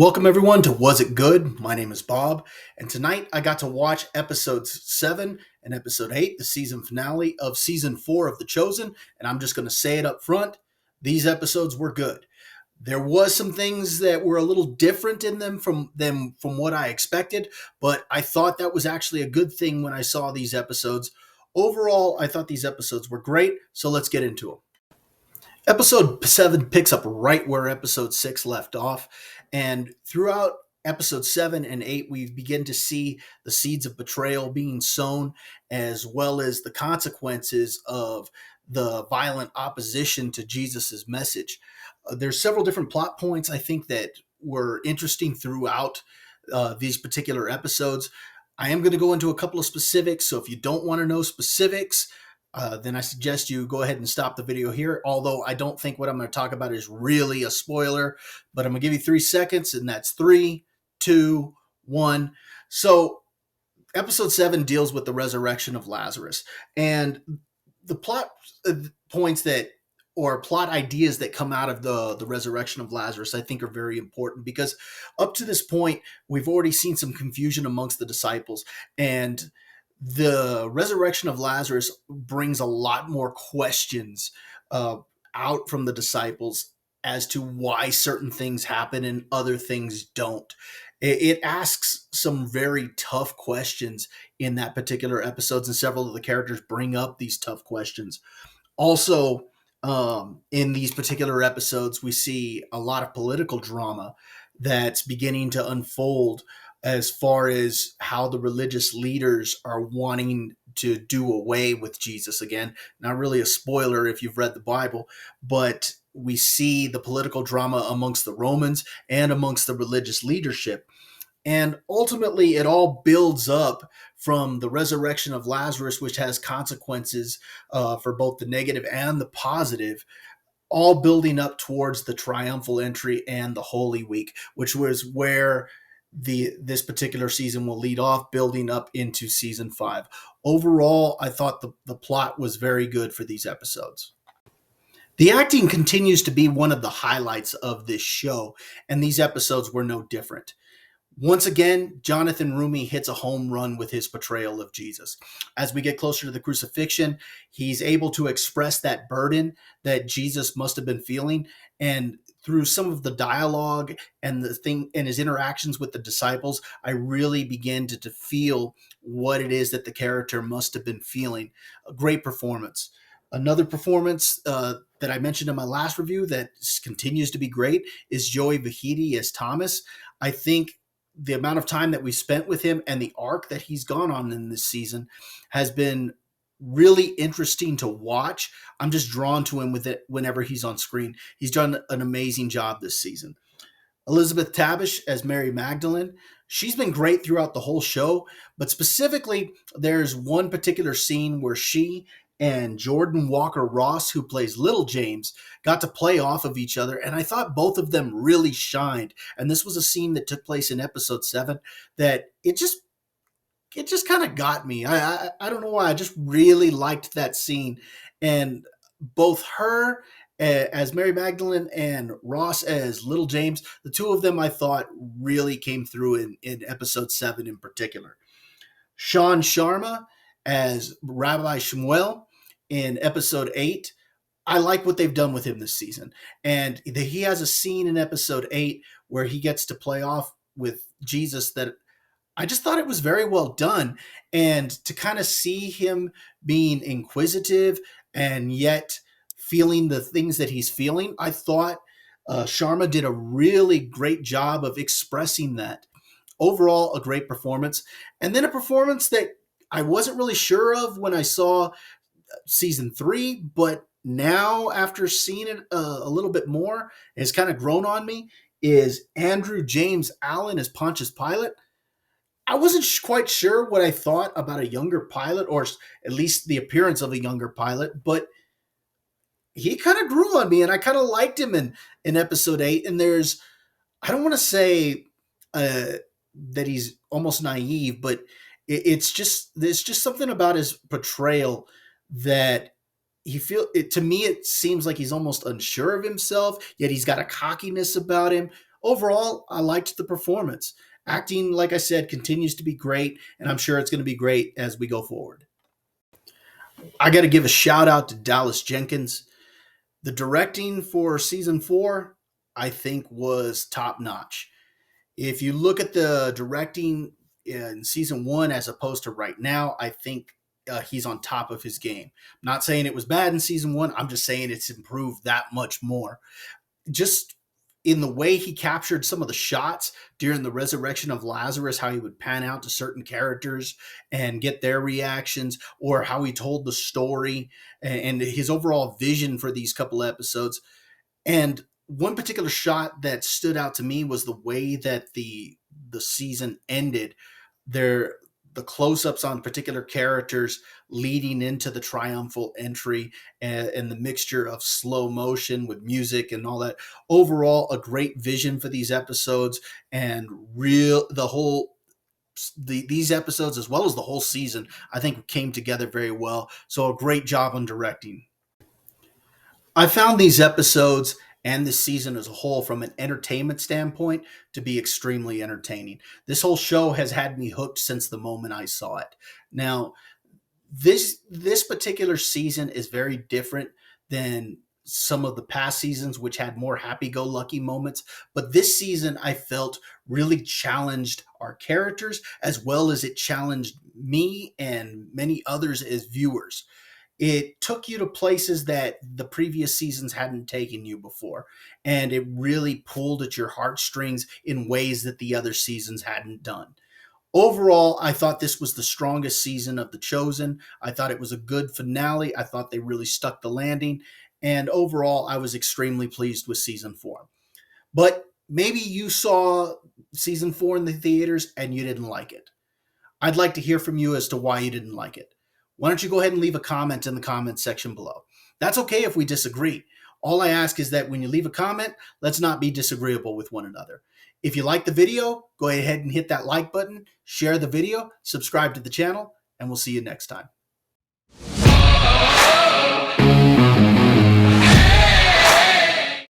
Welcome everyone to Was It Good? My name is Bob, and tonight I got to watch episodes 7 and episode 8, the season finale of season 4 of The Chosen, and I'm just going to say it up front. These episodes were good. There was some things that were a little different in them from what I expected, but I thought that was actually a good thing when I saw these episodes. Overall, I thought these episodes were great, so let's get into them. Episode 7 picks up right where episode 6 left off. And throughout episode 7 and 8, we begin to see the seeds of betrayal being sown, as well as the consequences of the violent opposition to Jesus's message. There's several different plot points I think that were interesting throughout these particular episodes. I am going to go into a couple of specifics, so if you don't want to know specifics, then I suggest you go ahead and stop the video here. Although I don't think what I'm going to talk about is really a spoiler, but I'm going to give you 3 seconds, and that's 3, 2, 1. So, episode 7 deals with the resurrection of Lazarus, and the plot points that or plot ideas that come out of the resurrection of Lazarus, I think, are very important because up to this point, we've already seen some confusion amongst the disciples, and the resurrection of Lazarus brings a lot more questions uh, out from the disciples as to why certain things happen and other things don't. It asks some very tough questions in that particular episodes, and several of the characters bring up these tough questions. Also, in these particular episodes, we see a lot of political drama that's beginning to unfold as far as how the religious leaders are wanting to do away with Jesus again. Not really a spoiler if you've read the Bible, but we see the political drama amongst the Romans and amongst the religious leadership. And ultimately, it all builds up from the resurrection of Lazarus, which has consequences for both the negative and the positive, all building up towards the triumphal entry and the Holy Week, which was where this particular season will lead off, building up into season 5. Overall, I thought the plot was very good for these episodes. The acting continues to be one of the highlights of this show, and these episodes were no different. Once again, Jonathan Roumie hits a home run with his portrayal of Jesus. As we get closer to the crucifixion, he's able to express that burden that Jesus must have been feeling, and through some of the dialogue and the thing and his interactions with the disciples, I really begin to feel what it is that the character must have been feeling. A great performance. Another performance that I mentioned in my last review that continues to be great is Joey Vahidi as Thomas. I think the amount of time that we spent with him and the arc that he's gone on in this season has been really interesting to watch. I'm just drawn to him with it whenever he's on screen. He's done an amazing job this season. Elizabeth Tabish as Mary Magdalene. She's been great throughout the whole show, but specifically, there's one particular scene where she and Jordan Walker Ross, who plays Little James, got to play off of each other, and I thought both of them really shined. And this was a scene that took place in episode 7 that it just kind of got me. I don't know why. I just really liked that scene, and both her as Mary Magdalene and Ross as Little James, the two of them I thought really came through in episode 7 in particular. Sean Sharma as Rabbi Shmuel in episode 8. I like what they've done with him this season. And he has a scene in episode 8 where he gets to play off with Jesus that I just thought it was very well done. And to kind of see him being inquisitive and yet feeling the things that he's feeling, I thought Sharma did a really great job of expressing that. Overall, a great performance. And then a performance that I wasn't really sure of when I saw season 3, but now after seeing it a little bit more, it's kind of grown on me, is Andrew James Allen as Pontius Pilate. I wasn't quite sure what I thought about a younger Pilate, or at least the appearance of a younger Pilate, but he kind of grew on me, and I kind of liked him in episode 8. And I don't want to say that he's almost naive, but there's just something about his portrayal that to me it seems like he's almost unsure of himself, yet he's got a cockiness about him. overall, I liked the performance. Acting, like I said, continues to be great, and I'm sure it's going to be great as we go forward. I got to give a shout out to Dallas Jenkins. The directing for season 4, I think, was top notch. If you look at the directing in season 1 as opposed to right now, I think he's on top of his game. I'm not saying it was bad in season 1. I'm just saying it's improved that much more. Just in the way he captured some of the shots during the resurrection of Lazarus, how he would pan out to certain characters and get their reactions, or how he told the story and his overall vision for these couple episodes. And one particular shot that stood out to me was the way that the season ended. There, the close-ups on particular characters leading into the triumphal entry, and the mixture of slow motion with music and all that. Overall, a great vision for these episodes, and these episodes, as well as the whole season, I think came together very well. So a great job on directing. I found these episodes and this season as a whole, from an entertainment standpoint, to be extremely entertaining. This whole show has had me hooked since the moment I saw it. Now, this particular season is very different than some of the past seasons, which had more happy-go-lucky moments. But this season, I felt, really challenged our characters, as well as it challenged me and many others as viewers. It took you to places that the previous seasons hadn't taken you before, and it really pulled at your heartstrings in ways that the other seasons hadn't done. Overall, I thought this was the strongest season of The Chosen. I thought it was a good finale. I thought they really stuck the landing. And overall, I was extremely pleased with season 4. But maybe you saw season 4 in the theaters and you didn't like it. I'd like to hear from you as to why you didn't like it. Why don't you go ahead and leave a comment in the comments section below? That's okay if we disagree. All I ask is that when you leave a comment, let's not be disagreeable with one another. If you like the video, go ahead and hit that like button, share the video, subscribe to the channel, and we'll see you next time.